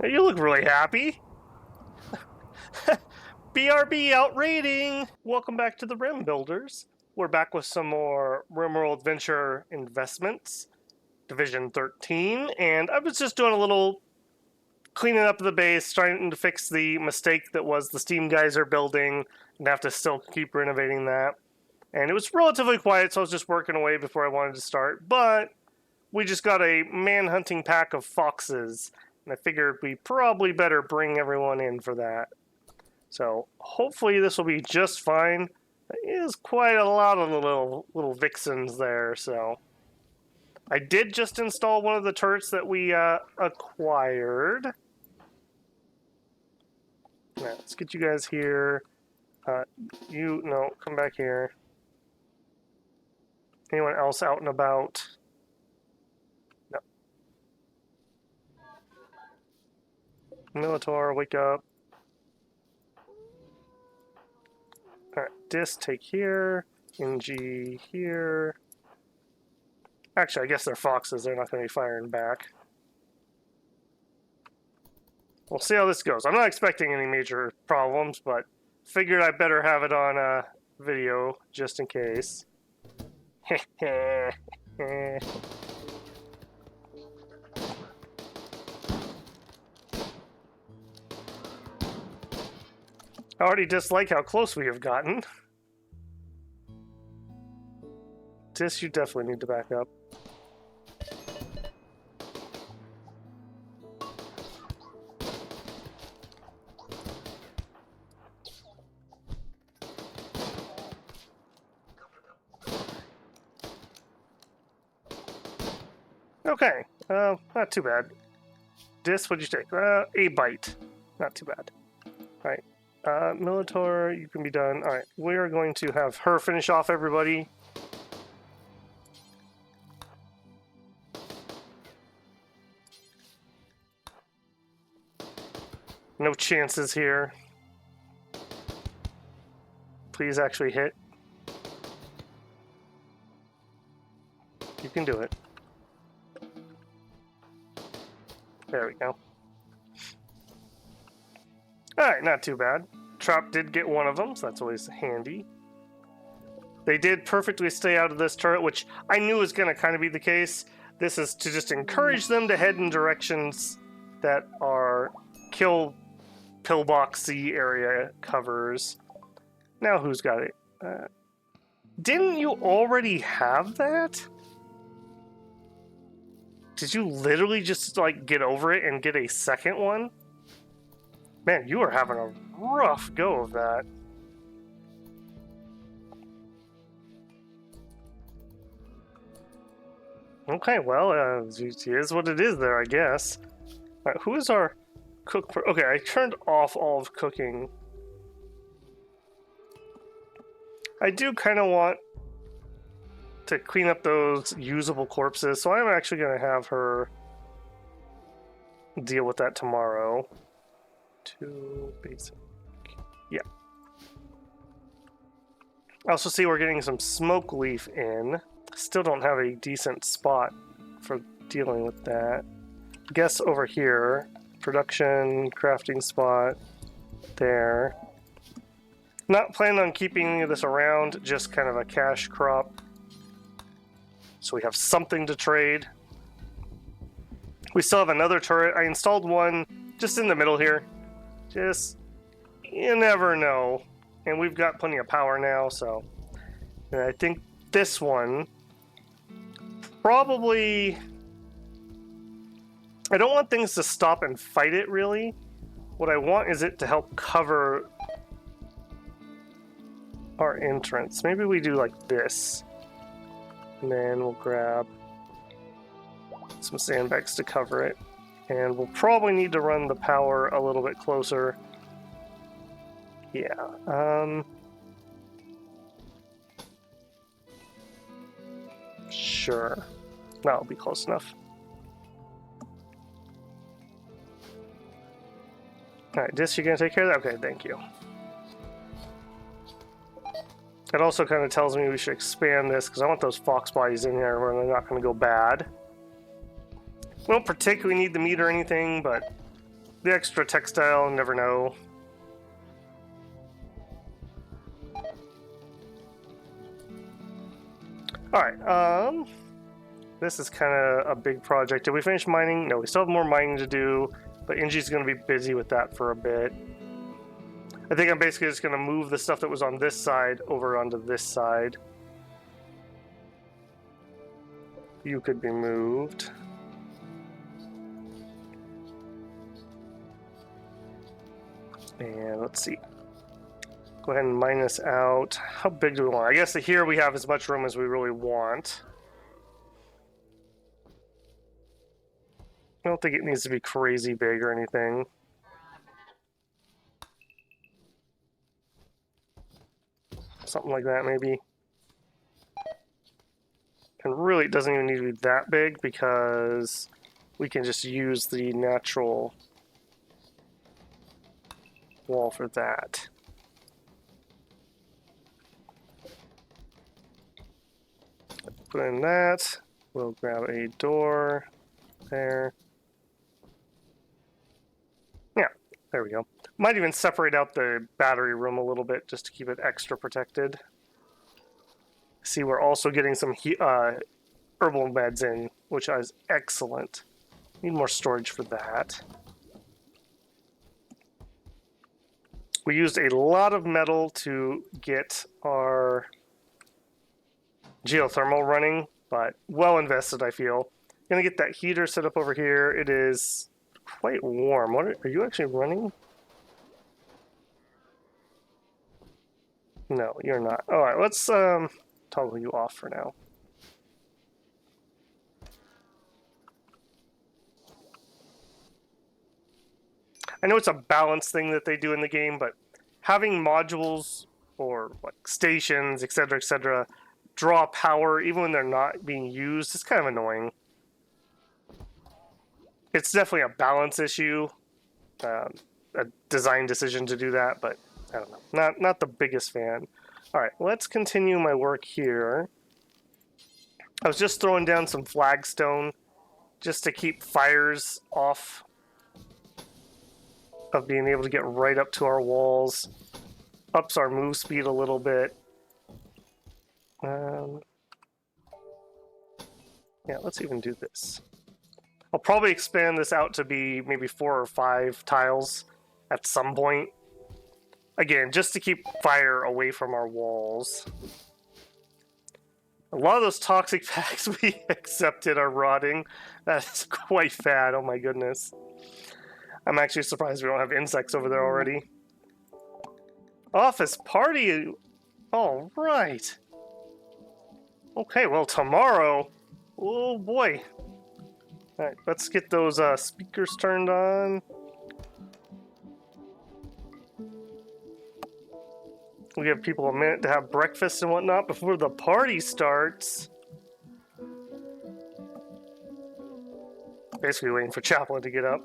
Hey, you look really happy. BRB outrating! Welcome back to the Rim Builders. We're back with some more RimWorld Venture investments, Division 13, and I was just doing a little cleaning up the base, trying to fix the mistake that was the steam geyser building, and have to still keep renovating that. And it was relatively quiet, so I was just working away before I wanted to start, but we just got a man-hunting pack of foxes, and I figured we probably better bring everyone in for that. So hopefully this will be just fine. There is quite a lot of the little vixens there, so I did just install one of the turrets that we acquired. Now, let's get you guys here. No, come back here. Anyone else out and about? No. Militar, wake up. Alright, Dis, take here. NG here. Actually, I guess they're foxes. They're not going to be firing back. We'll see how this goes. I'm not expecting any major problems, but figured I better have it on video just in case. I already dislike how close we have gotten. Dis, you definitely need to back up. Okay, not too bad. Dis, what'd you take? A bite. Not too bad. Alright, Militor, you can be done. Alright, we are going to have her finish off everybody. No chances here. Please actually hit. You can do it. There we go. Alright, not too bad. Trap did get one of them, so that's always handy. They did perfectly stay out of this turret, which I knew was going to kind of be the case. This is to just encourage them to head in directions that are kill pillboxy area covers. Now who's got it? Didn't you already have that? Did you literally just, like, get over it and get a second one? Man, you are having a rough go of that. Okay, well, it is what it is there, I guess. All right, who is our cook? Okay, I turned off all of cooking. I do kind of want to clean up those usable corpses, so I'm actually going to have her deal with that tomorrow. 2 basic. Yeah. I also see we're getting some smoke leaf in. Still don't have a decent spot for dealing with that. Guess over here. Production, crafting spot. There. Not planning on keeping any of this around, just kind of a cash crop. So we have something to trade. We still have another turret. I installed one just in the middle here. Just, you never know. And we've got plenty of power now, so. And I think this one, probably, I don't want things to stop and fight it, really. What I want is it to help cover our entrance. Maybe we do like this. And then we'll grab some sandbags to cover it. And we'll probably need to run the power a little bit closer. Yeah. Sure. That'll be close enough. Alright, Dis, you gonna take care of that? Okay, thank you. It also kind of tells me we should expand this, because I want those fox bodies in here where they're not going to go bad. We don't particularly need the meat or anything, but The extra textile, never know. Alright, this is kind of a big project. Did we finish mining? No, we still have more mining to do, but Inji's going to be busy with that for a bit. I think I'm basically just going to move the stuff that was on this side over onto this side. You could be moved. And let's see. Go ahead and mine this out. How big do we want? I guess here we have as much room as we really want. I don't think it needs to be crazy big or anything. Something like that, maybe. And really, it doesn't even need to be that big because we can just use the natural wall for that. Put in that. We'll grab a door there. Yeah, there we go. Might even separate out the battery room a little bit just to keep it extra protected. See, we're also getting some herbal meds in, which is excellent. Need more storage for that. We used a lot of metal to get our geothermal running, but well invested, I feel. Gonna get that heater set up over here. It is quite warm. What are you actually running? No, you're not. All right, let's toggle you off for now. I know it's a balance thing that they do in the game, but having modules or like stations, etc., draw power even when they're not being used is kind of annoying. It's definitely a balance issue, a design decision to do that, but I don't know. Not the biggest fan. All right, let's continue my work here. I was just throwing down some flagstone just to keep fires off of being able to get right up to our walls. Ups our move speed a little bit. Yeah, let's even do this. I'll probably expand this out to be maybe 4 or 5 tiles at some point. Again, just to keep fire away from our walls. A lot of those toxic packs we accepted are rotting. That's quite bad, oh my goodness. I'm actually surprised we don't have insects over there already. Office party! All right. Okay, well, tomorrow... Oh, boy. All right, let's get those speakers turned on. We give people a minute to have breakfast and whatnot before the party starts. Basically waiting for Chaplin to get up.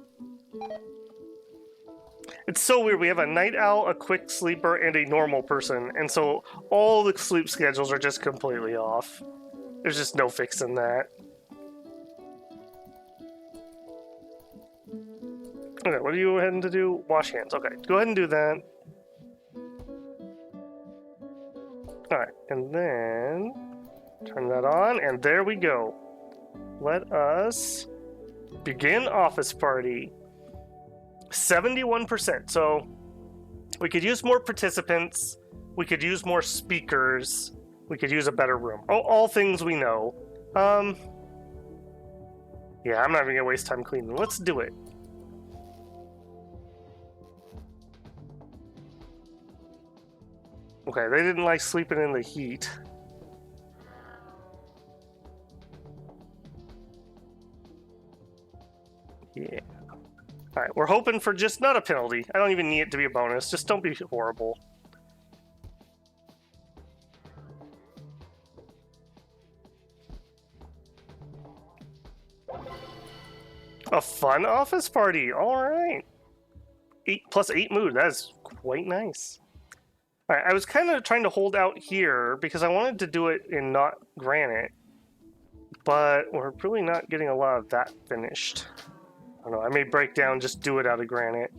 It's so weird. We have a night owl, a quick sleeper, and a normal person. And so all the sleep schedules are just completely off. There's just no fixing that. Okay, what are you heading to do? Wash hands. Okay, go ahead and do that. Alright, and then turn that on, and there we go. Let us begin office party. 71%. So we could use more participants. We could use more speakers. We could use a better room. All things we know. Yeah, I'm not even gonna waste time cleaning. Let's do it. Okay, they didn't like sleeping in the heat. Yeah. Alright, we're hoping for just not a penalty. I don't even need it to be a bonus. Just don't be horrible. A fun office party. Alright. 8 plus 8 mood. That is quite nice. Alright, I was kind of trying to hold out here because I wanted to do it in not granite. But we're really not getting a lot of that finished. I don't know, I may break down, just do it out of granite.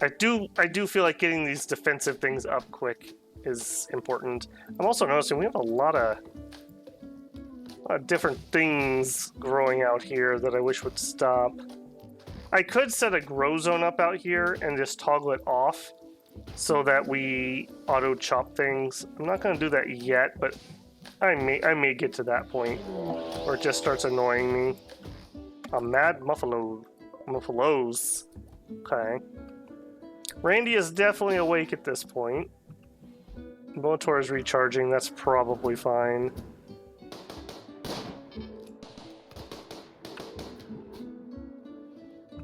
I do feel like getting these defensive things up quick is important. I'm also noticing we have a lot of different things growing out here that I wish would stop. I could set a grow zone up out here and just toggle it off so that we auto chop things. I'm not going to do that yet, but I may get to that point where it just starts annoying me. A mad muffalos. Okay. Randy is definitely awake at this point. Motor is recharging. That's probably fine.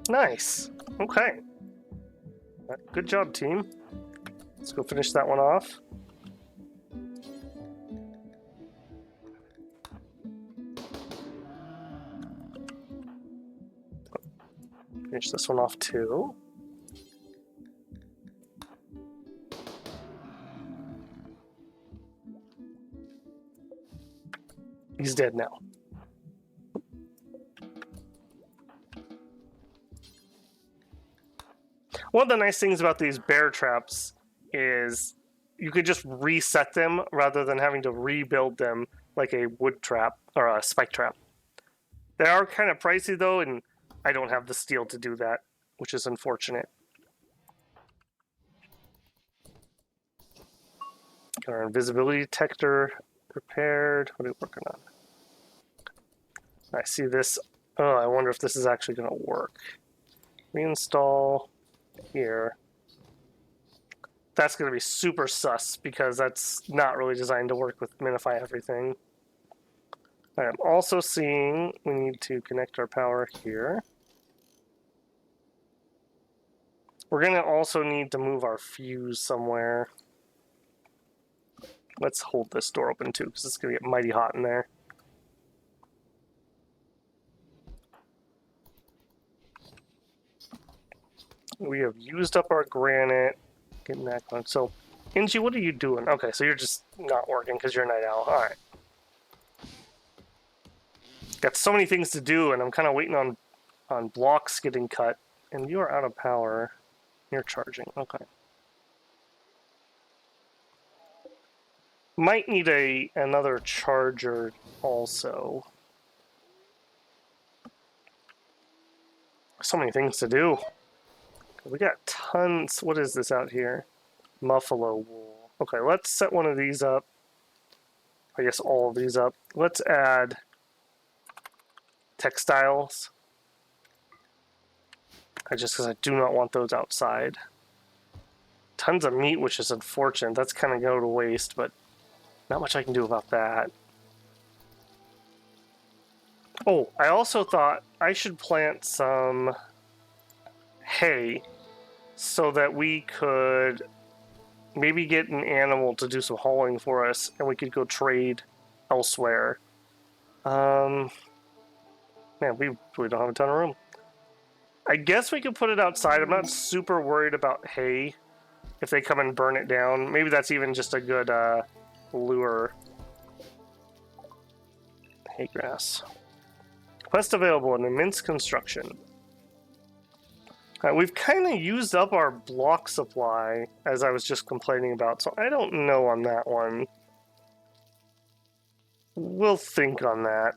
Nice. Okay. Good job, team. Let's go finish that one off. Finish this one off too. He's dead now. One of the nice things about these bear traps is you could just reset them rather than having to rebuild them like a wood trap or a spike trap. They are kind of pricey though, and I don't have the steel to do that, which is unfortunate. Got our invisibility detector prepared. What are we working on? I see this. Oh, I wonder if this is actually going to work. Reinstall here. That's going to be super sus because that's not really designed to work with minify everything. I'm also seeing we need to connect our power here. We're going to also need to move our fuse somewhere. Let's hold this door open too because it's going to get mighty hot in there. We have used up our granite. Getting that going. So, Inji, what are you doing? Okay, so you're just not working because you're a night owl. Alright. Got so many things to do, and I'm kind of waiting on blocks getting cut. And you are out of power. You're charging. Okay. Might need another charger also. So many things to do. We got tons. What is this out here? Buffalo wool. Okay, let's set one of these up. I guess all of these up. Let's add textiles. Just because I do not want those outside. Tons of meat, which is unfortunate. That's kind of go to waste, but not much I can do about that. Oh, I also thought I should plant some hay so that we could maybe get an animal to do some hauling for us and we could go trade elsewhere. Man, we really don't have a ton of room. I guess we could put it outside. I'm not super worried about hay if they come and burn it down. Maybe that's even just a good lure. Hay grass. Quest available in immense construction. We've kind of used up our block supply, as I was just complaining about, so I don't know on that one. We'll think on that.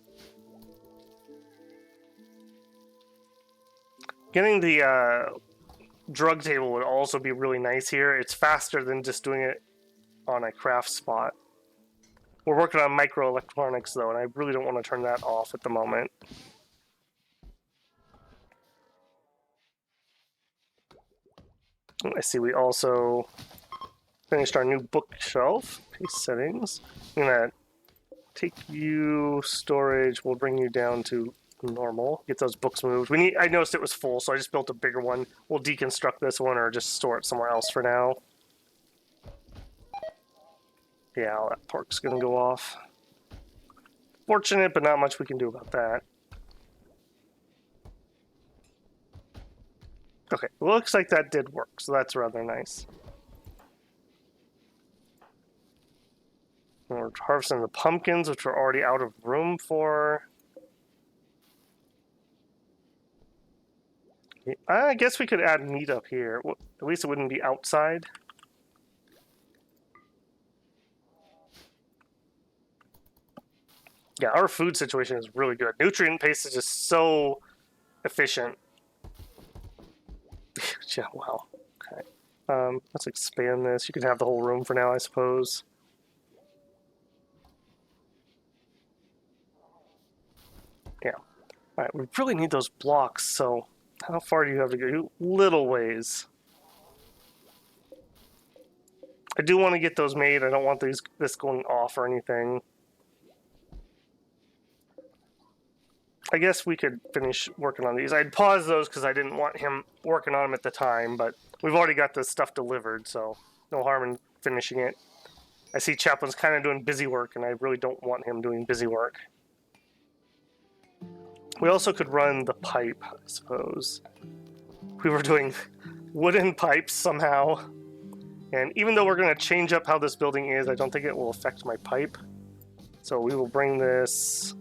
Getting the drug table would also be really nice here. It's faster than just doing it on a craft spot. We're working on microelectronics, though, and I really don't want to turn that off at the moment. I see we also finished our new bookshelf. Paste settings. I'm going to take you storage. We'll bring you down to normal. Get those books moved. I noticed it was full, so I just built a bigger one. We'll deconstruct this one or just store it somewhere else for now. Yeah, all that pork's going to go off. Fortunate, but not much we can do about that. Okay, looks like that did work, so that's rather nice. And we're harvesting the pumpkins, which we're already out of room for. I guess we could add meat up here. Well, at least it wouldn't be outside. Yeah, our food situation is really good. Nutrient paste is just so efficient. Yeah, wow. Okay. Let's expand this. You can have the whole room for now, I suppose. Yeah. All right, we really need those blocks, so how far do you have to go? Little ways. I do want to get those made. I don't want this going off or anything. I guess we could finish working on these. I'd pause those because I didn't want him working on them at the time, but we've already got this stuff delivered, so no harm in finishing it. I see Chaplin's kind of doing busy work, and I really don't want him doing busy work. We also could run the pipe, I suppose. We were doing wooden pipes somehow, and even though we're going to change up how this building is, I don't think it will affect my pipe. So we will bring this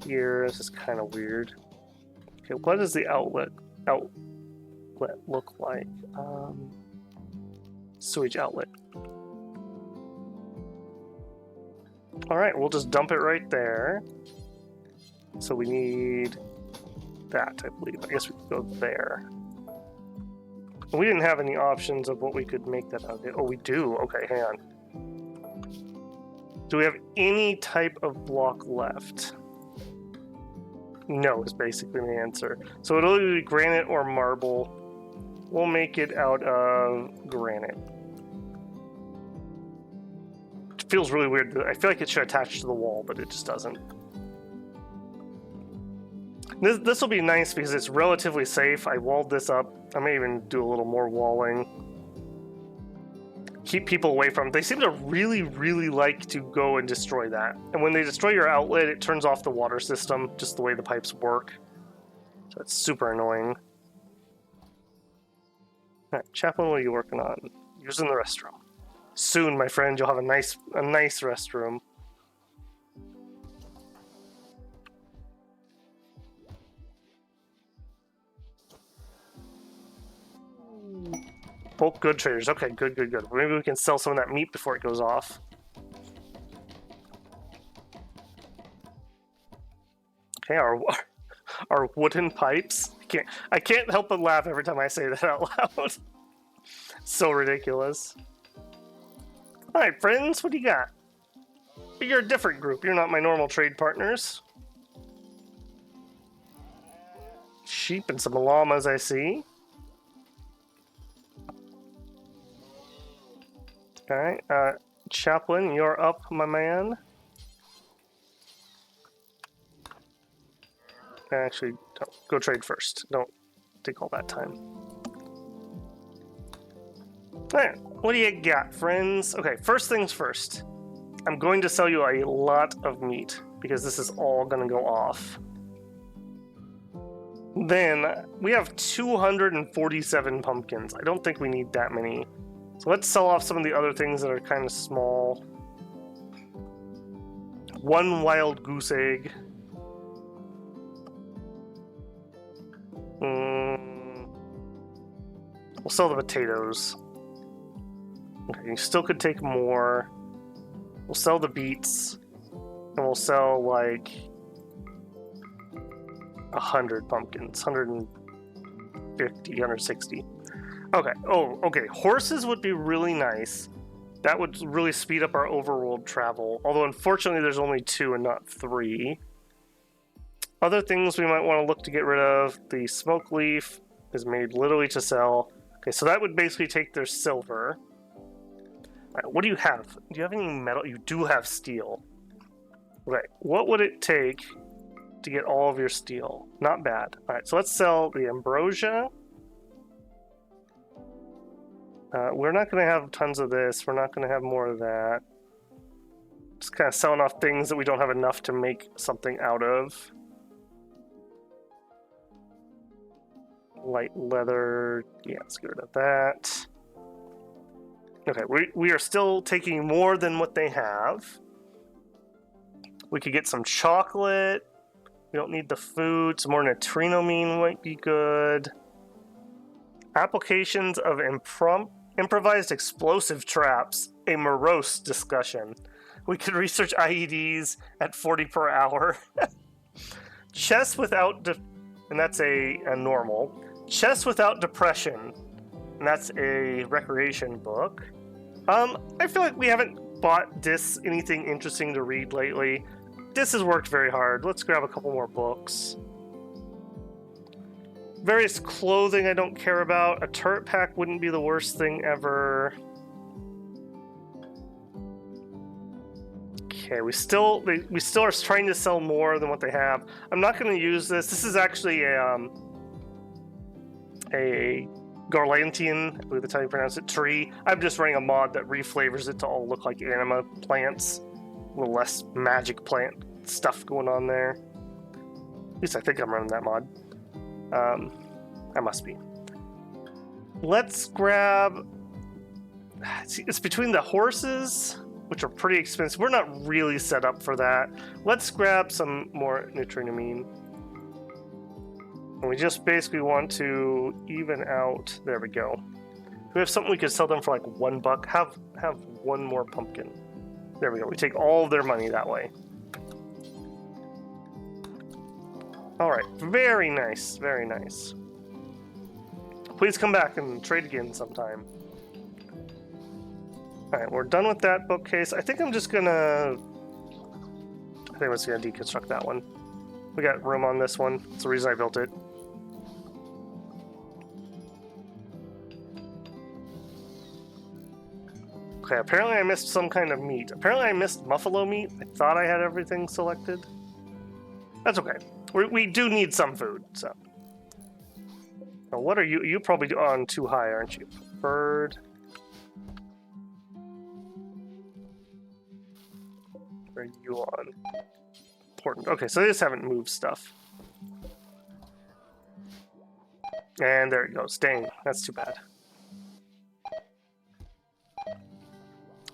here. This is kind of weird. Okay, what does the outlet look like? Sewage outlet. All right, we'll just dump it right there. So we need that, I believe. I guess we could go there. We didn't have any options of what we could make that out of. Oh, we do. Okay, hang on. Do we have any type of block left? No is basically the answer. So it'll either be granite or marble. We'll make it out of granite. It feels really weird. I feel like it should attach to the wall, but it just doesn't. This will be nice because it's relatively safe. I walled this up. I may even do a little more walling. Keep people away from it. They seem to really, really like to go and destroy that. And when they destroy your outlet, it turns off the water system, just the way the pipes work. So it's super annoying. All right, Chaplain, what are you working on? Using the restroom. Soon, my friend, you'll have a nice restroom. Bulk good traders. Okay, good. Maybe we can sell some of that meat before it goes off. Okay, our wooden pipes. I can't help but laugh every time I say that out loud. So ridiculous. All right, friends, what do you got? You're a different group. You're not my normal trade partners. Sheep and some llamas, I see. Alright, Chaplain, you're up, my man. Actually, go trade first. Don't take all that time. Alright, what do you got, friends? Okay, first things first. I'm going to sell you a lot of meat, because this is all going to go off. Then, we have 247 pumpkins. I don't think we need that many. So let's sell off some of the other things that are kind of small. 1 wild goose egg. We'll sell the potatoes. Okay, you still could take more. We'll sell the beets. And we'll sell like 100 pumpkins. 150, 160. Okay. Oh, okay. Horses would be really nice. That would really speed up our overworld travel. Although, unfortunately, there's only 2 and not 3. Other things we might want to look to get rid of. The smoke leaf is made literally to sell. Okay, so that would basically take their silver. All right, what do you have? Do you have any metal? You do have steel. Okay, what would it take to get all of your steel? Not bad. All right, so let's sell the ambrosia. We're not going to have tons of this. We're not going to have more of that. Just kind of selling off things that we don't have enough to make something out of. Light leather. Yeah, let's get rid of that. Okay, we are still taking more than what they have. We could get some chocolate. We don't need the food. Some more neutrinomine might be good. Applications of improvised explosive traps. A morose discussion. We could research IEDs at 40 per hour. Chess without... and that's a normal. Chess without depression. And that's a recreation book. I feel like we haven't bought Dis anything interesting to read lately. Dis has worked very hard. Let's grab a couple more books. Various clothing I don't care about. A turret pack wouldn't be the worst thing ever. Okay, we still are trying to sell more than what they have. I'm not going to use this. This is actually a Garlantian, I believe that's how you pronounce it, tree. I'm just running a mod that reflavors it to all look like anima plants. A little less magic plant stuff going on there. At least I think I'm running that mod. I must be. Let's grab... It's between the horses, which are pretty expensive. We're not really set up for that. Let's grab some more neutrinomine. And we just basically want to even out... There we go. We have something we could sell them for like $1. Have one more pumpkin. There we go. We take all of their money that way. Alright. Very nice. Very nice. Please come back and trade again sometime. Alright, we're done with that bookcase. I think I'm just gonna... I think I'm just gonna deconstruct that one. We got room on this one. That's the reason I built it. Okay, apparently I missed some kind of meat. Apparently I missed buffalo meat. I thought I had everything selected. That's okay. We do need some food, so. Now, what are you? You probably on too high, aren't you? Bird. Where are you on? Important. Okay, so they just haven't moved stuff. And there it goes. Dang, that's too bad.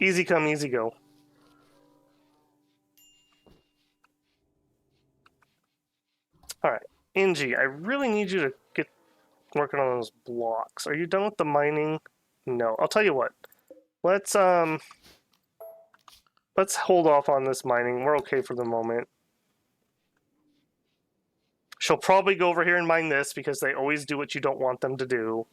Easy come, easy go. Alright, Angie, I really need you to get working on those blocks. Are you done with the mining? No. I'll tell you what. Let's hold off on this mining. We're okay for the moment. She'll probably go over here and mine this because they always do what you don't want them to do.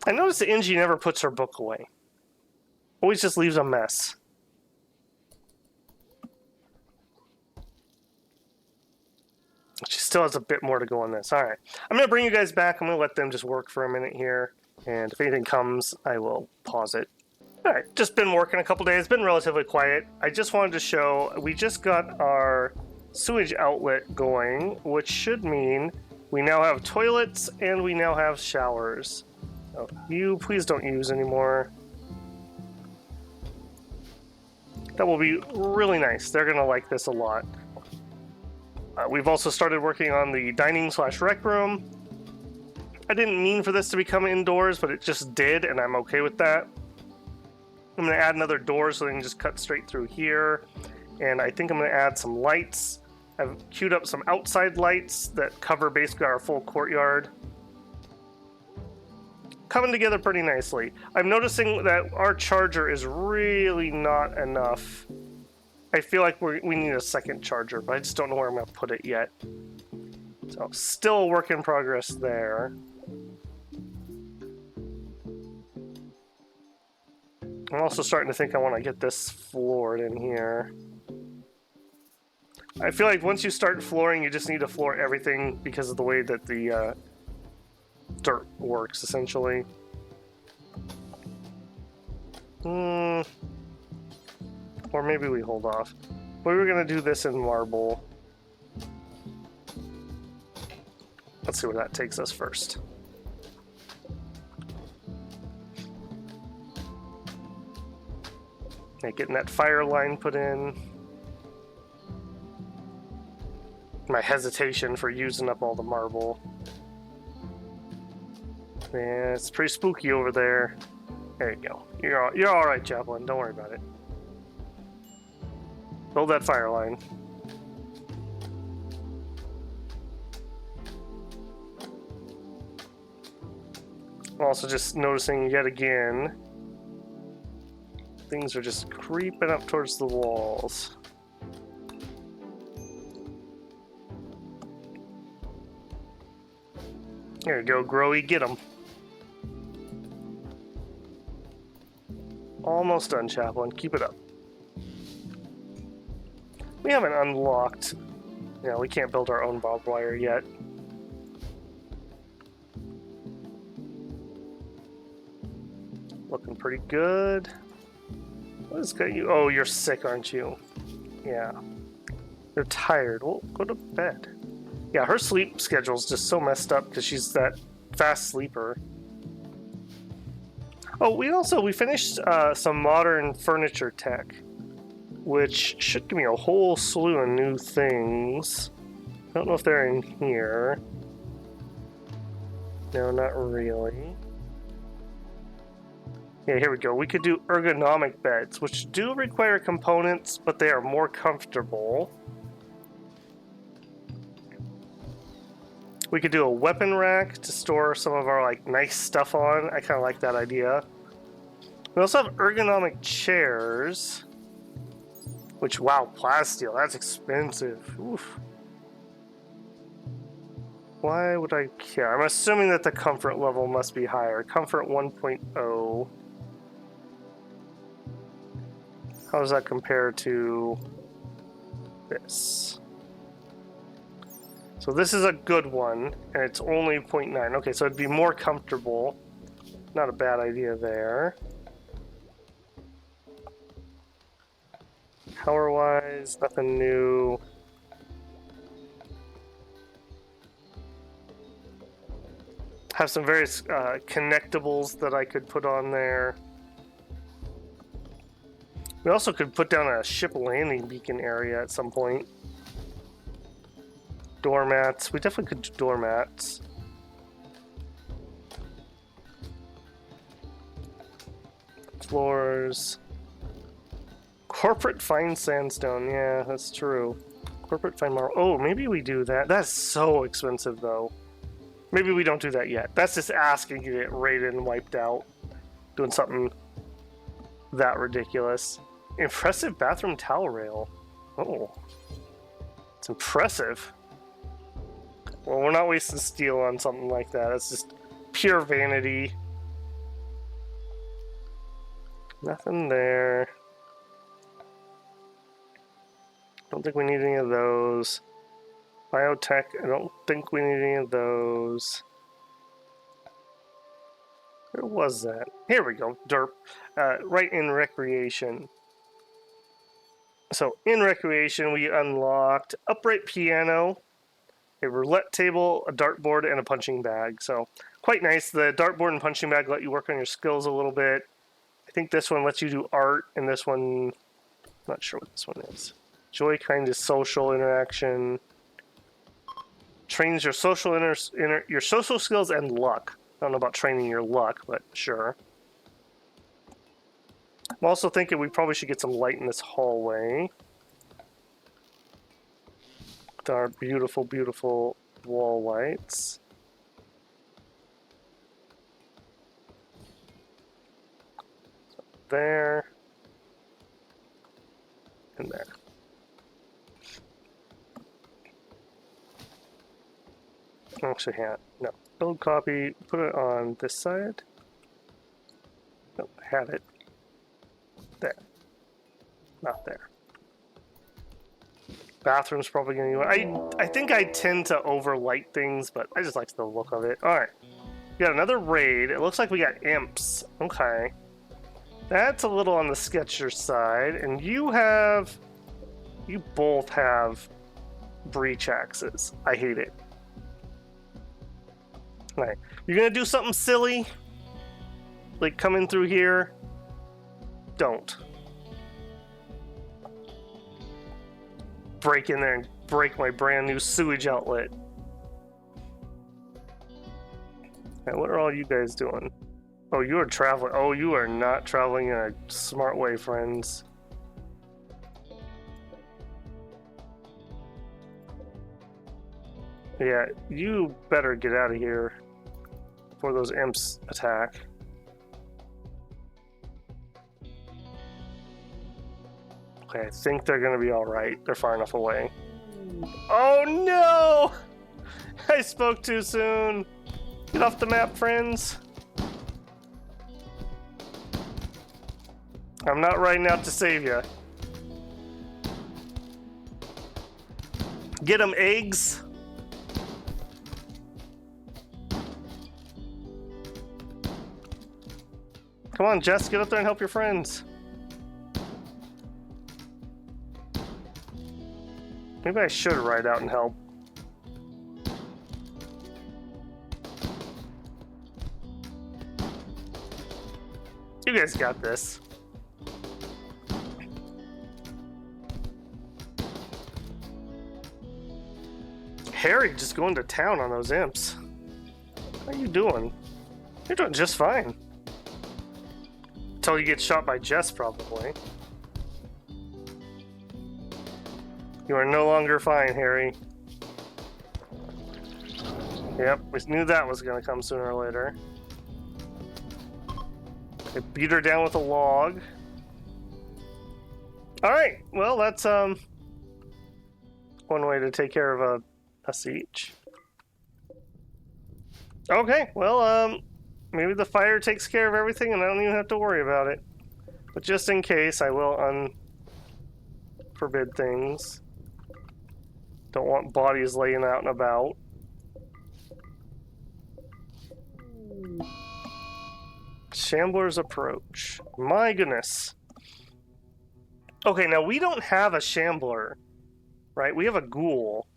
I noticed that Angie never puts her book away. Always just leaves a mess. She still has a bit more to go on this. Alright. I'm going to bring you guys back. I'm going to let them just work for a minute here. And if anything comes, I will pause it. Alright, just been working a couple days. Been relatively quiet. I just wanted to show, we just got our sewage outlet going, which should mean we now have toilets and we now have showers. Oh, you please don't use anymore. That will be really nice. They're going to like this a lot. We've also started working on the dining/rec room. I didn't mean for this to become indoors, but it just did, and I'm okay with that. I'm going to add another door so they can just cut straight through here. And I think I'm going to add some lights. I've queued up some outside lights that cover basically our full courtyard. Coming together pretty nicely. I'm noticing that our charger is really not enough. I feel like we need a second charger, but I just don't know where I'm going to put it yet. So, still a work in progress there. I'm also starting to think I want to get this floored in here. I feel like once you start flooring, you just need to floor everything because of the way that the dirt works, essentially. Or maybe we hold off. We were going to do this in marble. Let's see where that takes us first. Okay, getting that fire line put in. My hesitation for using up all the marble. Yeah, it's pretty spooky over there. There you go. You're all right, Chaplain. Don't worry about it. Build that fire line. I'm also just noticing yet again, things are just creeping up towards the walls. There you go, Growy, get them. Almost done, Chaplain. Keep it up. We haven't unlocked... Yeah, we can't build our own barbed wire yet. Looking pretty good. What has got you? Oh, you're sick, aren't you? Yeah. You're tired. Well, go to bed. Yeah, her sleep schedule's just so messed up because she's that fast sleeper. Oh, we finished some modern furniture tech, which should give me a whole slew of new things. I don't know if they're in here. No, not really. Yeah, here we go. We could do ergonomic beds, which do require components, but they are more comfortable. We could do a weapon rack to store some of our like nice stuff on. I kind of like that idea. We also have ergonomic chairs, which, wow, plasteel, that's expensive. Oof. Why would I care? I'm assuming that the comfort level must be higher. Comfort 1.0. How does that compare to this? So this is a good one, and it's only 0.9. Okay, so it'd be more comfortable. Not a bad idea there. Power-wise, nothing new. Have some various connectables that I could put on there. We also could put down a ship landing beacon area at some point. Doormats. We definitely could do doormats. Floors. Corporate fine sandstone. Yeah, that's true. Corporate fine marble. Oh, maybe we do that. That's so expensive, though. Maybe we don't do that yet. That's just asking to get raided and wiped out. Doing something that ridiculous. Impressive bathroom towel rail. Oh. It's impressive. Well, we're not wasting steel on something like that. It's just pure vanity. Nothing there. Don't think we need any of those. Biotech, I don't think we need any of those. Where was that? Here we go, derp. Right in recreation. So in recreation, we unlocked upright piano, a roulette table, a dartboard, and a punching bag. So quite nice. The dartboard and punching bag let you work on your skills a little bit. I think this one lets you do art, and this one, not sure what this one is. Joy kind of social interaction. Trains your social your social skills and luck. I don't know about training your luck, but sure. I'm also thinking we probably should get some light in this hallway. With our beautiful, beautiful wall lights. So there. And there. Actually, no. Build copy, put it on this side. Nope, had it. There. Not there. Bathroom's probably gonna be... I think I tend to overlight things, but I just like the look of it. Alright. We got another raid. It looks like we got imps. Okay. That's a little on the sketchier side. And you both have breach axes. I hate it. Alright. You're gonna do something silly? Like coming through here? Don't. Break in there and break my brand new sewage outlet. Right, what are all you guys doing? Oh, you are traveling. Oh, you are not traveling in a smart way, friends. Yeah, you better get out of here before those imps attack. Okay, I think they're gonna be alright. They're far enough away. Oh no! I spoke too soon! Get off the map, friends! I'm not riding out to save you. Get them eggs! Come on, Jess, get up there and help your friends. Maybe I should ride out and help. You guys got this. Harry just going to town on those imps. How are you doing? You're doing just fine. Until you get shot by Jess, probably. You are no longer fine, Harry. Yep, we knew that was going to come sooner or later. I beat her down with a log. Alright, well, that's one way to take care of a siege. Okay, well, maybe the fire takes care of everything and I don't even have to worry about it. But just in case, I will unforbid things. Don't want bodies laying out and about. Shambler's approach. My goodness. Okay, now we don't have a shambler, right? We have a ghoul.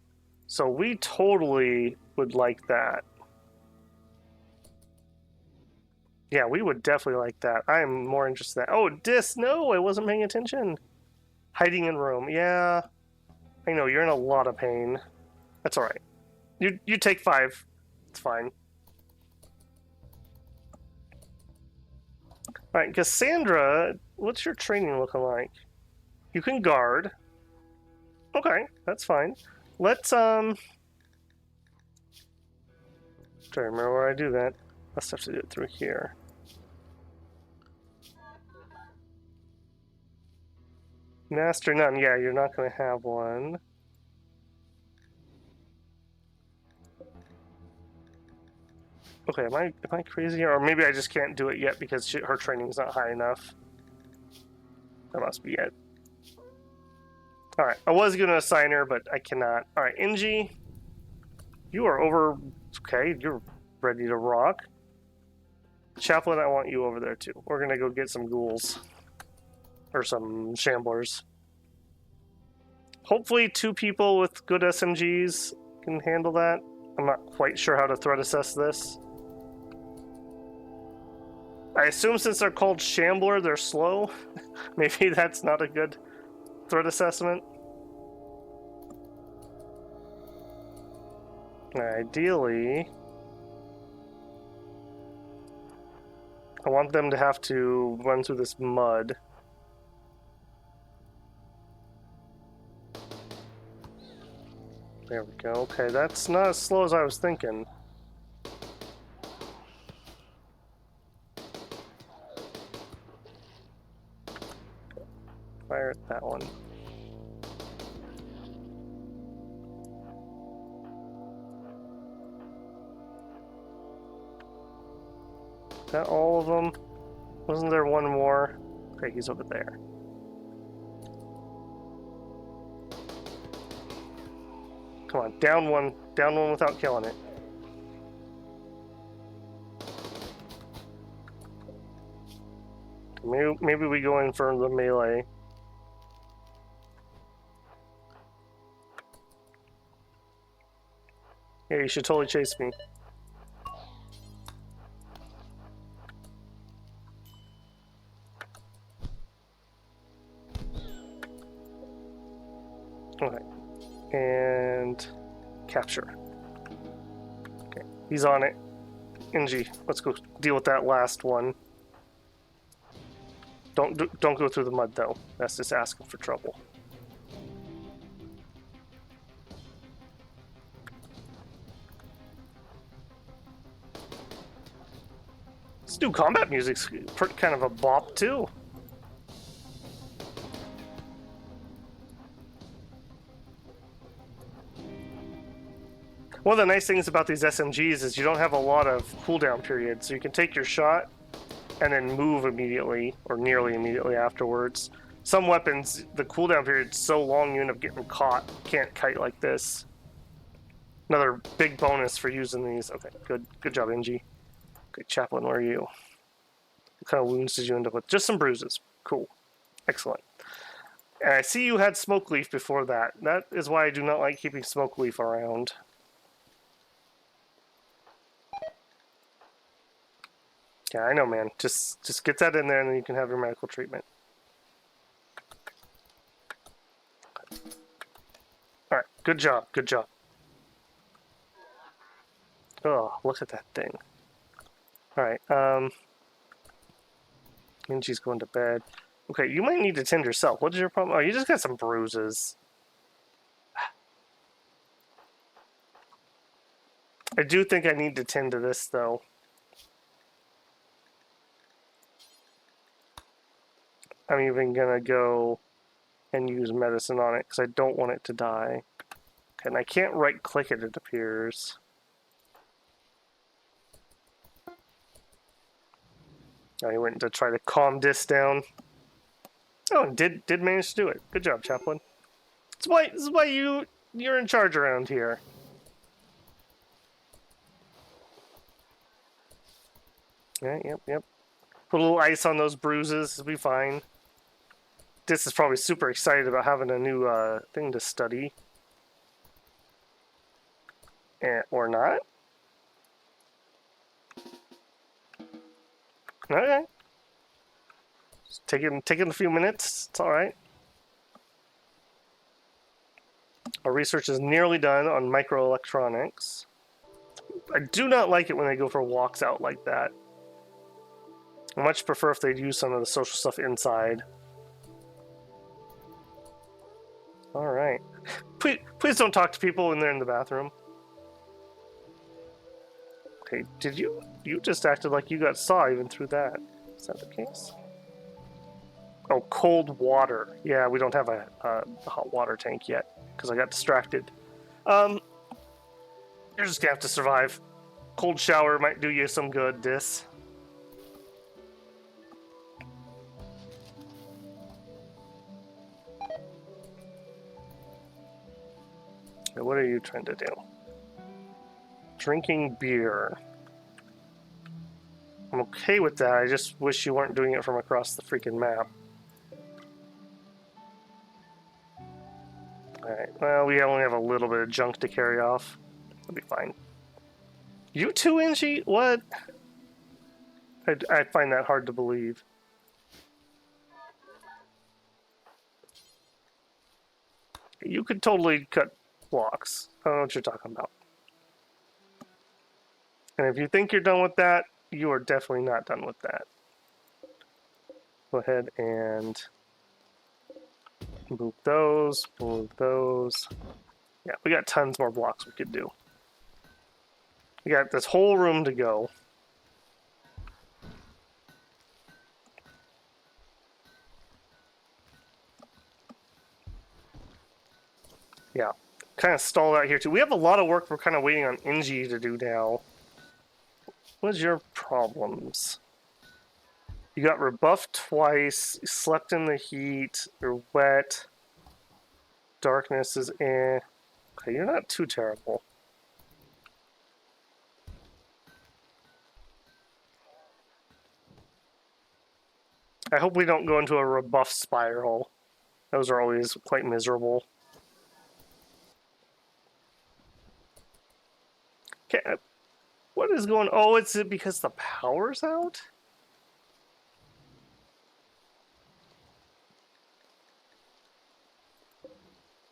So we totally would like that. Yeah, we would definitely like that. I am more interested in that. Oh, no, I wasn't paying attention. Hiding in room. Yeah, I know, you're in a lot of pain. That's all right. You take 5. It's fine. All right, Cassandra, what's your training looking like? You can guard. Okay, that's fine. Let's, try to remember where I do that. Let's have to do it through here. Master none. Yeah, you're not going to have one. Okay, am I crazy here? Or maybe I just can't do it yet because her training's not high enough. That must be it. Alright, I was going to assign her, but I cannot. Alright, Inji, you are over... Okay, you're ready to rock. Chaplain, I want you over there too. We're going to go get some ghouls. Or some shamblers. Hopefully 2 people with good SMGs can handle that. I'm not quite sure how to threat assess this. I assume since they're called Shambler, they're slow. Maybe that's not a good threat assessment. Ideally, I want them to have to run through this mud. There we go. Okay, that's not as slow as I was thinking. Fire at that one. Is that all of them? Wasn't there one more? Okay, he's over there. Come on, down one without killing it. Maybe we go in for the melee. Yeah, you should totally chase me. Okay. And capture. Okay, he's on it. Inji, let's go deal with that last one. Don't go through the mud though. That's just asking for trouble. This new combat music's kind of a bop too. One of the nice things about these SMGs is you don't have a lot of cooldown periods, so you can take your shot and then move immediately, or nearly immediately afterwards. Some weapons, the cooldown period's so long you end up getting caught. Can't kite like this. Another big bonus for using these. Okay, good job, NG. Okay, Chaplain, where are you? What kind of wounds did you end up with? Just some bruises. Cool. Excellent. And I see you had Smoke Leaf before that. That is why I do not like keeping Smoke Leaf around. Yeah, I know, man. Just get that in there and then you can have your medical treatment. Alright, good job, good job. Oh, look at that thing. Alright, Minji's going to bed. Okay, you might need to tend yourself. What is your problem? Oh, you just got some bruises. I do think I need to tend to this, though. I'm even gonna go and use medicine on it, because I don't want it to die. Okay, and I can't right-click it, it appears. I went to try to calm this down. Oh, and did manage to do it. Good job, Chaplain. This is why you're in charge around here. Yeah, yep. Put a little ice on those bruises, it'll be fine. This is probably super excited about having a new thing to study. Or not. Okay. Just taking a few minutes. It's alright. Our research is nearly done on microelectronics. I do not like it when they go for walks out like that. I much prefer if they'd use some of the social stuff inside. Alright. Please don't talk to people when they're in the bathroom. Okay, did you just acted like you got saw even through that. Is that the case? Oh, cold water. Yeah, we don't have a hot water tank yet, because I got distracted. You're just gonna have to survive. Cold shower might do you some good, Dis. Okay, what are you trying to do? Drinking beer. I'm okay with that, I just wish you weren't doing it from across the freaking map. Alright, well, we only have a little bit of junk to carry off. It'll be fine. You too, Angie? What? I find that hard to believe. You could totally cut blocks. I don't know what you're talking about. And if you think you're done with that, you are definitely not done with that. Go ahead and move those, move those. Yeah, we got tons more blocks we could do. We got this whole room to go. Yeah, kind of stalled out here too. We have a lot of work we're kind of waiting on Inji to do now. What's your problems? You got rebuffed twice, you slept in the heat, you're wet, darkness is eh. Okay, you're not too terrible. I hope we don't go into a rebuff spiral. Those are always quite miserable. Okay, what is going on? Oh, it's because the power's out?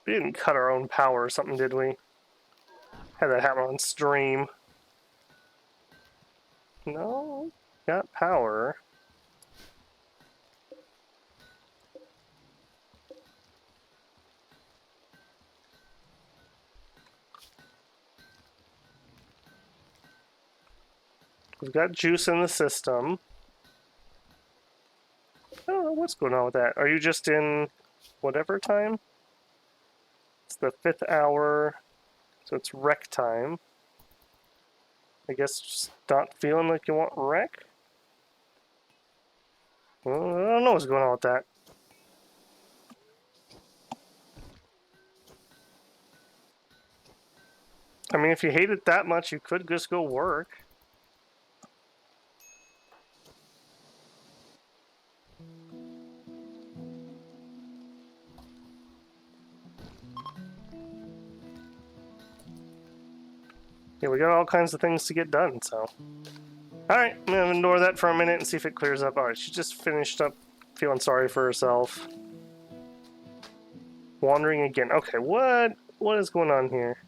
We didn't cut our own power or something, did we? Had that happen on stream. No, got power. We've got juice in the system. I don't know what's going on with that. Are you just in whatever time? It's the 5th hour, so it's rec time. I guess just not feeling like you want rec? Well, I don't know what's going on with that. I mean, if you hate it that much, you could just go work. Yeah, we got all kinds of things to get done, so. Alright, I'm gonna ignore that for a minute and see if it clears up. Alright, she just finished up feeling sorry for herself. Wandering again. Okay, what is going on here?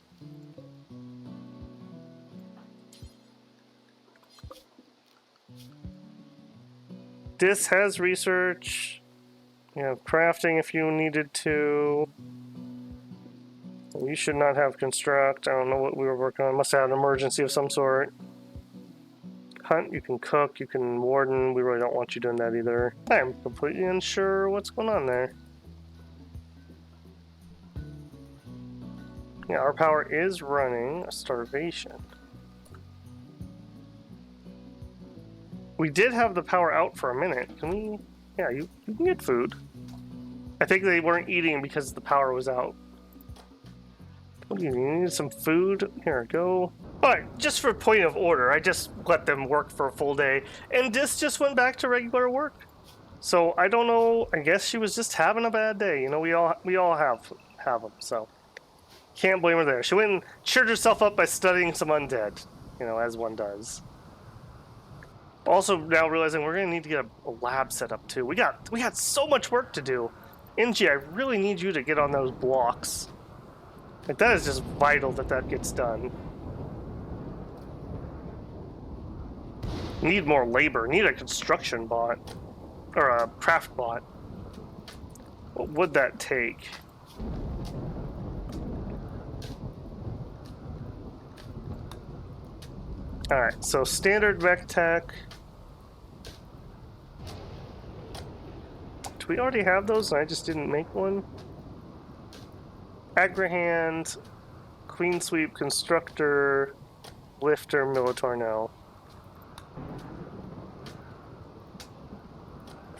This has research. You have crafting if you needed to. You should not have construct. I don't know what we were working on. Must have an emergency of some sort. Hunt, you can cook, you can warden. We really don't want you doing that either. I'm completely unsure what's going on there. Yeah, our power is running. A starvation. We did have the power out for a minute. Can we? Yeah, you can get food. I think they weren't eating because the power was out. What do you need? You need some food? Here, go. Alright, just for point of order, I just let them work for a full day, and this just went back to regular work. So I don't know. I guess she was just having a bad day. You know, we all have them. So can't blame her there. She went and cheered herself up by studying some undead. You know, as one does. Also, now realizing we're gonna need to get a lab set up too. We got so much work to do. NG, I really need you to get on those blocks. Like, that is just vital that gets done. Need more labor. Need a construction bot. Or a craft bot. What would that take? Alright, so standard Vec Tech. Do we already have those and I just didn't make one? Agrahand, Queen Sweep, Constructor, Lifter, Militorno.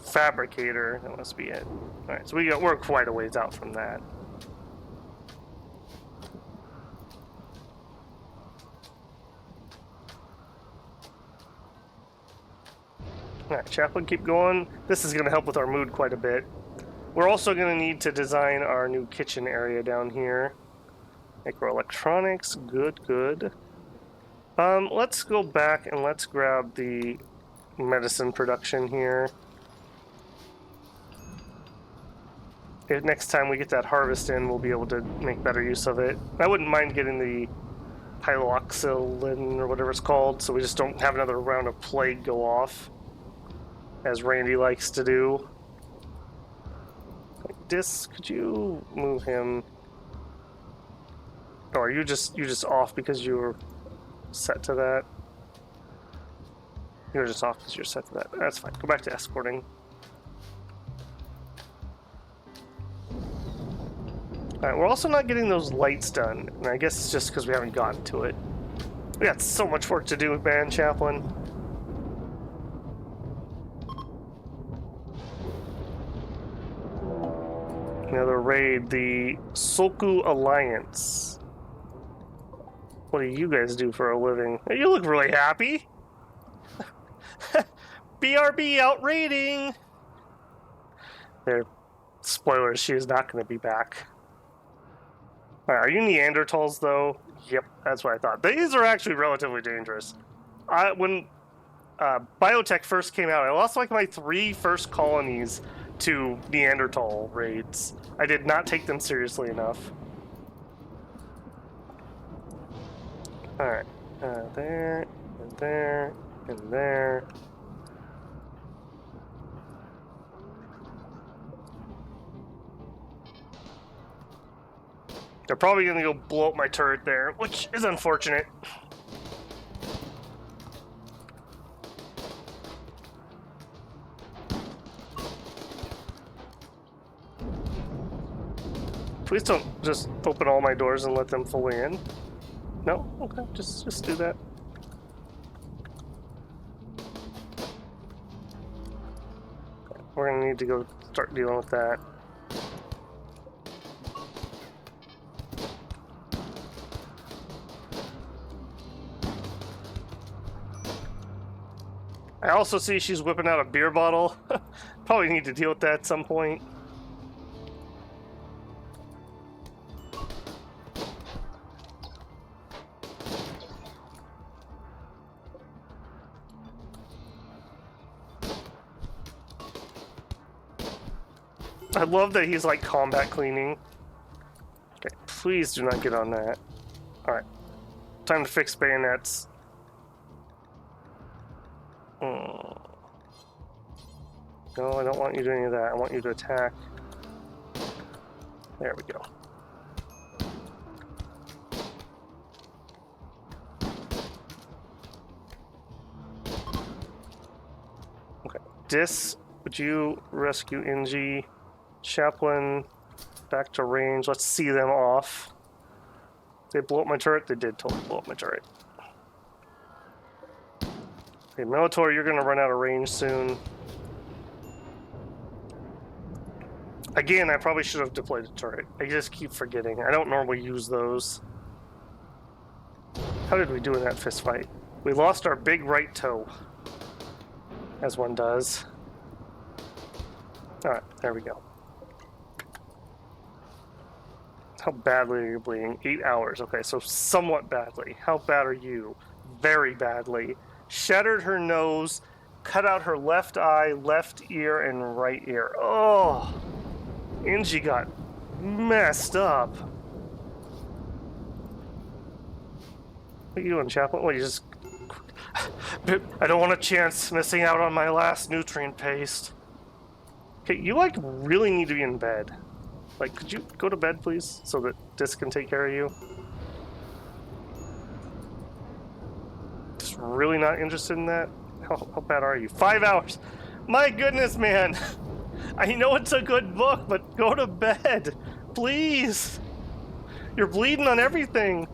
Fabricator, that must be it. Alright, so we're quite a ways out from that. Alright, Chaplain, keep going. This is going to help with our mood quite a bit. We're also going to need to design our new kitchen area down here. Microelectronics, good. Let's go back and let's grab the medicine production here. If next time we get that harvest in, we'll be able to make better use of it. I wouldn't mind getting the pyloxylin or whatever it's called, so we just don't have another round of plague go off, as Randy likes to do. Could you move him? Or are you just off because you were set to that? You're just off because you're set to that. That's fine. Go back to escorting. Alright, we're also not getting those lights done, and I guess it's just because we haven't gotten to it. We got so much work to do with Man Chaplain. Another raid, the Soku Alliance. What do you guys do for a living? You look really happy. BRB out raiding. There, spoilers, she is not going to be back. Right, are you Neanderthals, though? Yep, that's what I thought. These are actually relatively dangerous. When biotech first came out, I lost like my 3 first colonies to Neanderthal raids. I did not take them seriously enough. Alright, there, and there, and there. They're probably gonna go blow up my turret there, which is unfortunate. Please don't just open all my doors and let them fully in. No? Okay, just do that. We're gonna need to go start dealing with that. I also see she's whipping out a beer bottle. Probably need to deal with that at some point. I love that he's like combat cleaning. Okay, please do not get on that. Alright. Time to fix bayonets. No, I don't want you doing any of that. I want you to attack. There we go. Okay. Dis, would you rescue Inji? Chaplain, back to range. Let's see them off. Did they blow up my turret? They did totally blow up my turret. Okay, Militor, you're gonna run out of range soon. Again, I probably should have deployed a turret. I just keep forgetting. I don't normally use those. How did we do in that fist fight? We lost our big right toe. As one does. Alright, there we go. How badly are you bleeding? 8 hours. Okay, so somewhat badly. How bad are you? Very badly. Shattered her nose, cut out her left eye, left ear, and right ear. Oh! Inji got messed up. What are you doing, Chaplain? What, you just... I don't want a chance missing out on my last nutrient paste. Okay, you, like, really need to be in bed. Like, could you go to bed, please, so that Dis can take care of you? Just really not interested in that? How bad are you? 5 hours! My goodness, man! I know it's a good book, but go to bed! Please! You're bleeding on everything!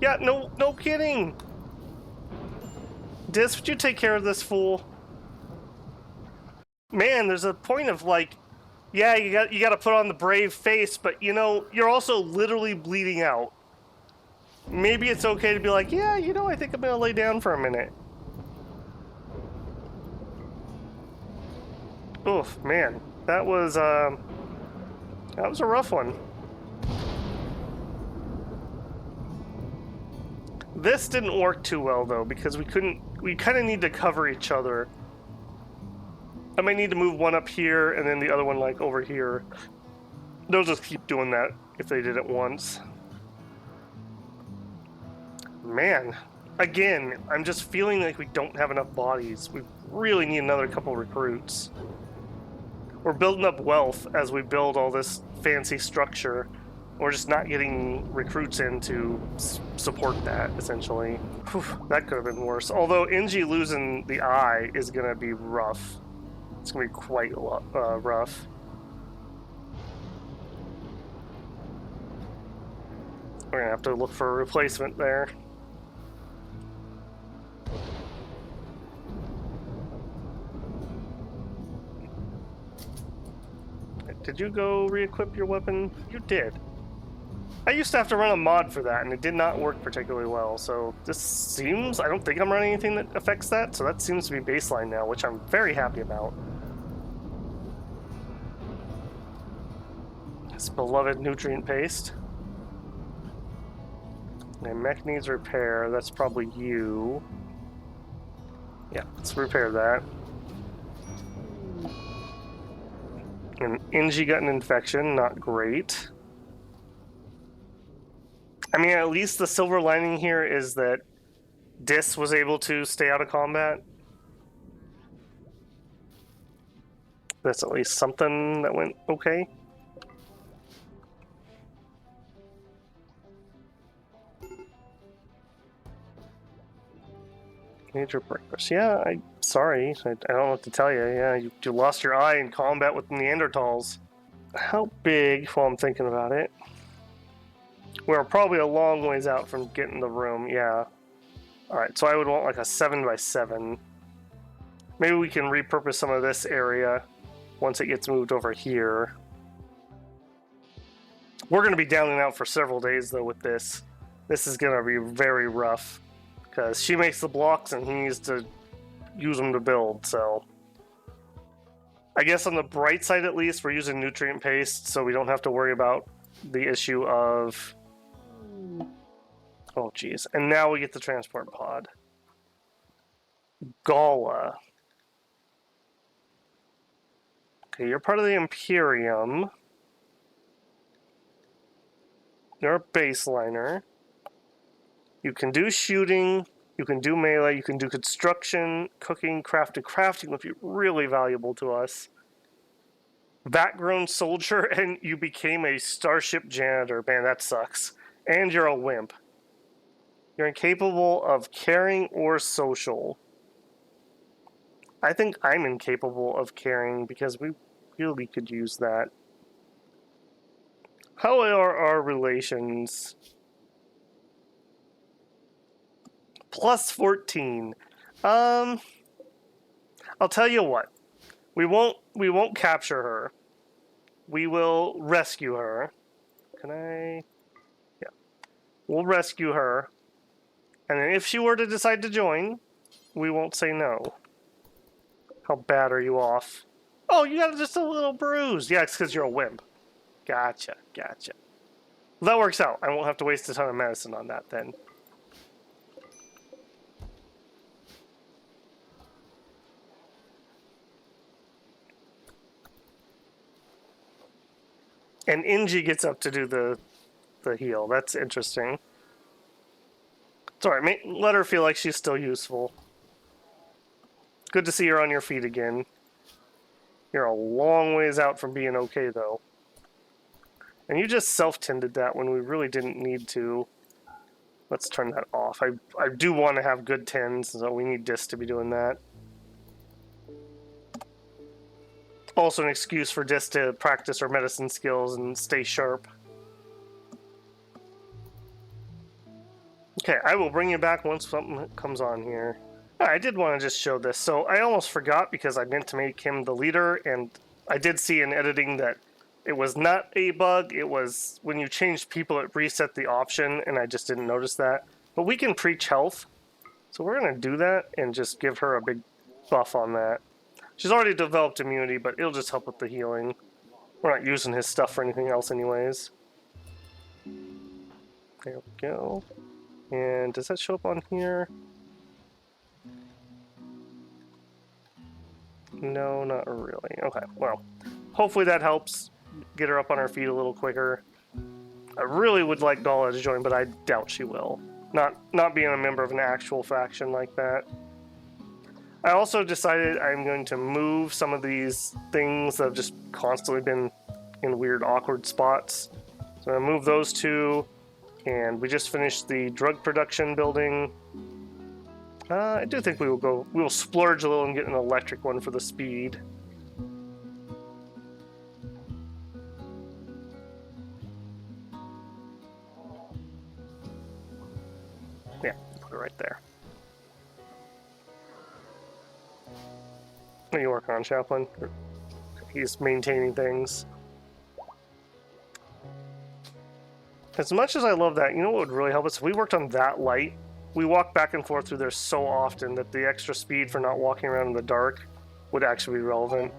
Yeah, no kidding! Dis, would you take care of this fool? Man, there's a point of, like... Yeah, you got to put on the brave face, but you know, you're also literally bleeding out. Maybe it's okay to be like, yeah, you know, I think I'm gonna lay down for a minute. Oof, man, that was a rough one. This didn't work too well though, because we kind of need to cover each other. I might need to move one up here and then the other one like over here. They'll just keep doing that if they did it once. Man, again, I'm just feeling like we don't have enough bodies. We really need another couple recruits. We're building up wealth as we build all this fancy structure. We're just not getting recruits in to support that, essentially. Whew, that could have been worse. Although Inji losing the eye is going to be rough. It's going to be quite rough. We're going to have to look for a replacement there. Did you go re-equip your weapon? You did. I used to have to run a mod for that, and it did not work particularly well, so this seems... I don't think I'm running anything that affects that, so that seems to be baseline now, which I'm very happy about. This beloved nutrient paste. My mech needs repair. That's probably you. Yeah, let's repair that. And Inji got an infection. Not great. I mean, at least the silver lining here is that Dis was able to stay out of combat. That's at least something that went okay. Major progress. Yeah, sorry. I don't know what to tell you. Yeah, you lost your eye in combat with Neanderthals. How big, while I'm thinking about it, We're probably a long ways out from getting the room, yeah. Alright, so I would want like a 7x7. Maybe we can repurpose some of this area once it gets moved over here. We're going to be down and out for several days, though, with this. This is going to be very rough, because she makes the blocks and he needs to use them to build, so... I guess on the bright side, at least, we're using nutrient paste, so we don't have to worry about the issue of... Oh, geez. And now we get the transport pod. Gala. Okay, you're part of the Imperium. You're a baseliner. You can do shooting, you can do melee, you can do construction, cooking, crafting. Crafting would be really valuable to us. Vat-grown soldier, and you became a starship janitor. Man, that sucks. And you're a wimp. You're incapable of caring or social. I think I'm incapable of caring because we really could use that. How are our relations? Plus 14. I'll tell you what. We won't capture her. We will rescue her. Can I? Yeah. We'll rescue her. And then if she were to decide to join, we won't say no. How bad are you off? Oh, you got just a little bruise. Yeah, it's because you're a wimp. Gotcha. Well, that works out. I won't have to waste a ton of medicine on that then. And Inji gets up to do the heal. That's interesting. It's alright. Let her feel like she's still useful. Good to see her on your feet again. You're a long ways out from being okay, though. And you just self-tended that when we really didn't need to. Let's turn that off. I do want to have good tens, so we need Dis to be doing that. Also an excuse for Dis to practice her medicine skills and stay sharp. Okay, I will bring you back once something comes on here. I did want to just show this. So I almost forgot because I meant to make him the leader, and I did see in editing that it was not a bug. It was when you changed people, it reset the option, and I just didn't notice that. But we can preach health. So we're going to do that and just give her a big buff on that. She's already developed immunity, but it'll just help with the healing. We're not using his stuff for anything else anyways. There we go. And does that show up on here? No, not really. Okay, well, hopefully that helps get her up on her feet a little quicker. I really would like Gala to join, but I doubt she will. Not being a member of an actual faction like that. I also decided I'm going to move some of these things that have just constantly been in weird, awkward spots. So I'm going to move those two, and we just finished the drug production building. I do think we will splurge a little and get an electric one for the speed. Yeah, put it right there. What are you working on, Chaplain? He's maintaining things. As much as I love that, you know what would really help us? If we worked on that light, we walk back and forth through there so often that the extra speed for not walking around in the dark would actually be relevant.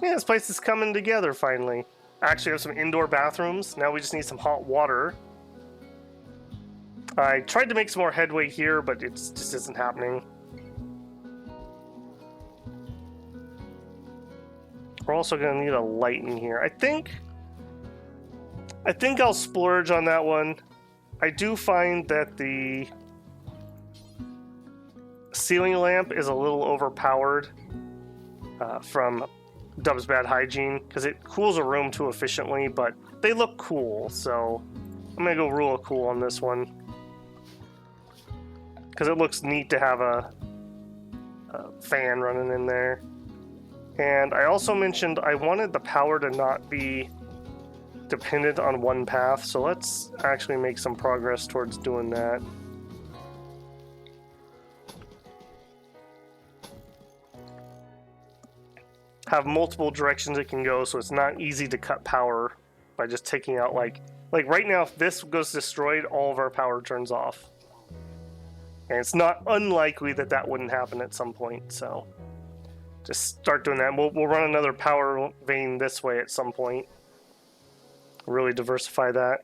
Yeah, this place is coming together finally. I actually have some indoor bathrooms. Now we just need some hot water. I tried to make some more headway here, but it just isn't happening. We're also going to need a light in here. I think I'll splurge on that one. I do find that the ceiling lamp is a little overpowered from Dub's Bad Hygiene, because it cools a room too efficiently, but they look cool, so I'm going to go rule of cool on this one. Because it looks neat to have a fan running in there. And I also mentioned I wanted the power to not be dependent on one path, so let's actually make some progress towards doing that. Have multiple directions it can go, so it's not easy to cut power by just taking out, like right now, if this goes destroyed, all of our power turns off. And it's not unlikely that that wouldn't happen at some point, so just start doing that. We'll run another power vein this way at some point. Really diversify that.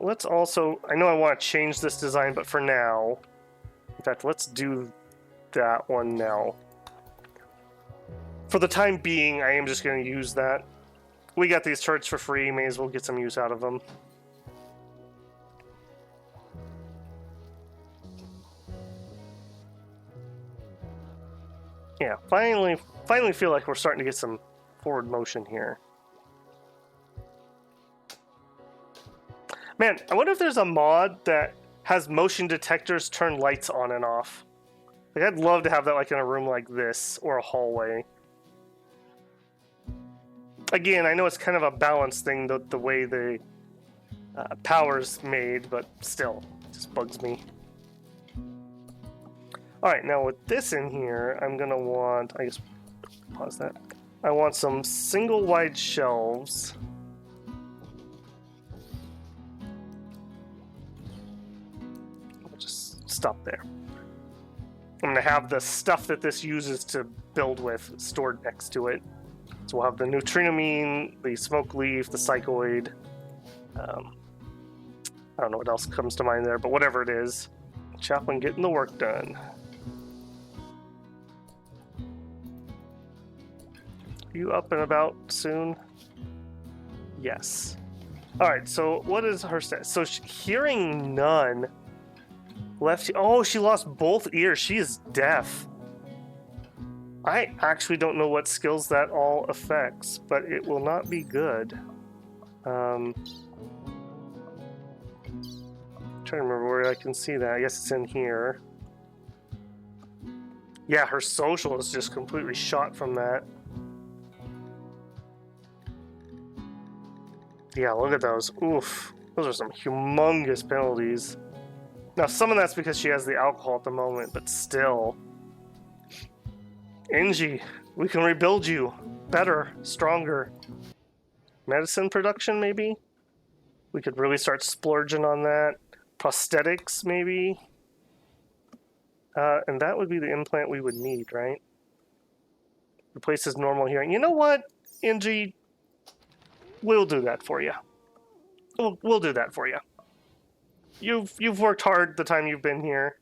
Let's also, I know I want to change this design, but for now, in fact, let's do that one now. For the time being, I am just going to use that. We got these turrets for free, may as well get some use out of them. Yeah, finally feel like we're starting to get some forward motion here. Man, I wonder if there's a mod that has motion detectors turn lights on and off. Like, I'd love to have that like in a room like this or a hallway. Again, I know it's kind of a balance thing, the way the power's made, but still, it just bugs me. Alright, now with this in here, I'm gonna want, I guess, pause that. I want some single wide shelves. I'll just stop there. I'm gonna have the stuff that this uses to build with stored next to it. So we'll have the neutrinamine, the smoke leaf, the psychoid. I don't know what else comes to mind there, but whatever it is. Chaplain getting the work done. You up and about soon? Yes. Alright, so what is her stat? So hearing none. Left. Oh, she lost both ears. She is deaf. I actually don't know what skills that all affects, but it will not be good. Trying to remember where I can see that. I guess it's in here. Yeah, her social is just completely shot from that. Yeah, look at those. Oof. Those are some humongous penalties. Now, some of that's because she has the alcohol at the moment, but still. Angie, we can rebuild you. Better, stronger. Medicine production, maybe? We could really start splurging on that. Prosthetics, maybe? And that would be the implant we would need, right? Replaces normal hearing. You know what, Angie? We'll do that for you. We'll do that for you. You've worked hard the time you've been here.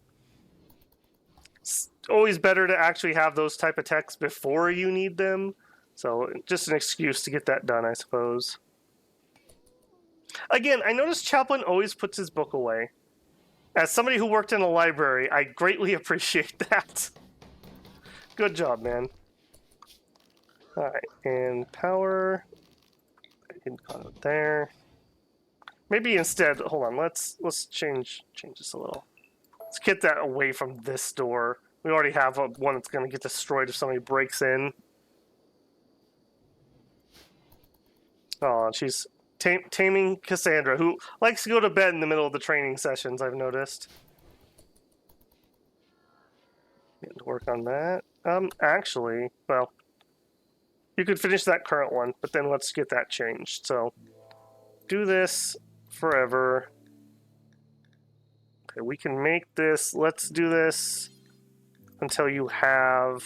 It's always better to actually have those type of techs before you need them. So just an excuse to get that done, I suppose. Again, I noticed Chaplain always puts his book away. As somebody who worked in a library, I greatly appreciate that. Good job, man. Alright, and power. I can go there. Maybe instead, hold on, let's change this a little. Let's get that away from this door. We already have one that's going to get destroyed if somebody breaks in. Oh, she's taming Cassandra, who likes to go to bed in the middle of the training sessions, I've noticed. Need to work on that. Actually, well, you could finish that current one, but then let's get that changed. So, do this forever. Okay, we can make this. Let's do this until you have,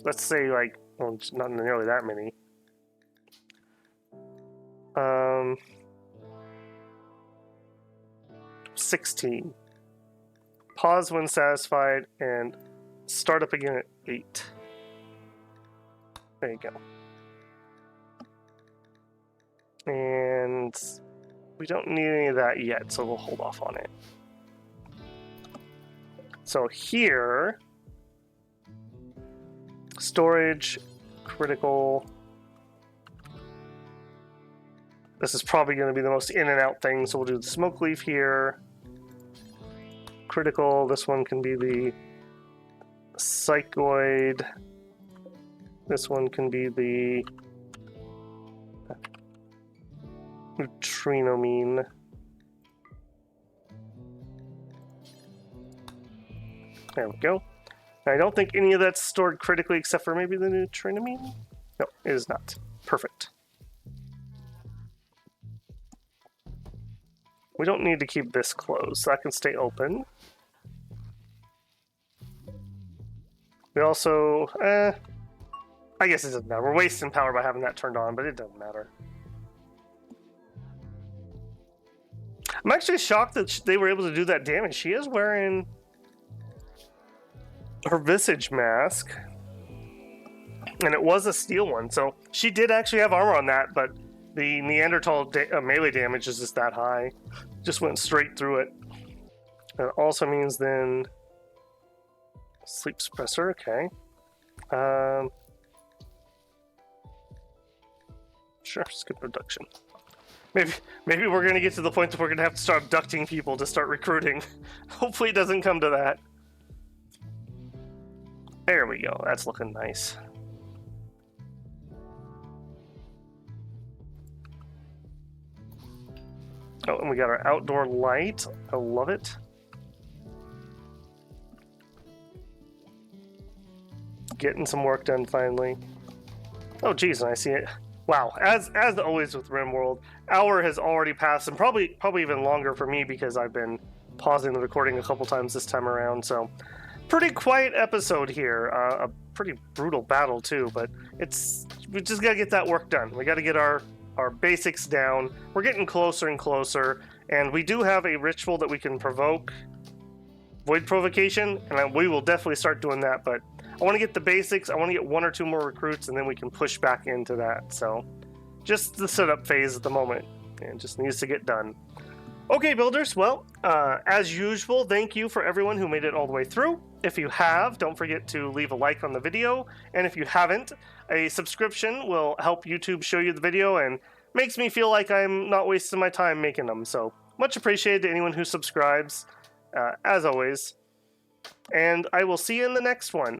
let's say, like, well, not nearly that many. 16. Pause when satisfied and start up again at 8. There you go. And we don't need any of that yet, so we'll hold off on it. So here, storage, critical. This is probably going to be the most in and out thing, so we'll do the smoke leaf here. Critical, this one can be the psychoid. This one can be the neutrinomine. There we go. I don't think any of that's stored critically except for maybe the neutrinomine. No, it is not. Perfect. We don't need to keep this closed. That can stay open. We also, I guess it doesn't matter. We're wasting power by having that turned on, but it doesn't matter. I'm actually shocked that they were able to do that damage. She is wearing her visage mask, and it was a steel one, so she did actually have armor on that, but the Neanderthal melee damage is just that high. Just went straight through it. That also means then sleep suppressor, okay. Sure, skip abduction. Maybe we're gonna get to the point that we're gonna have to start abducting people to start recruiting. Hopefully it doesn't come to that. There we go, that's looking nice. Oh, and we got our outdoor light. I love it. Getting some work done finally. Oh geez, and I see it. Wow, as always with RimWorld, hour has already passed, and probably even longer for me because I've been pausing the recording a couple times this time around. So, pretty quiet episode here. A pretty brutal battle too, but we just gotta get that work done. We gotta get our basics down. We're getting closer and closer, and we do have a ritual that we can provoke. Void provocation, and we will definitely start doing that, but I want to get the basics. I want to get 1 or 2 more recruits, and then we can push back into that. So, just the setup phase at the moment, and it just needs to get done. Okay, builders, well, as usual, thank you for everyone who made it all the way through. If you have, don't forget to leave a like on the video, and if you haven't, a subscription will help YouTube show you the video and makes me feel like I'm not wasting my time making them. So, much appreciated to anyone who subscribes, as always. And I will see you in the next one.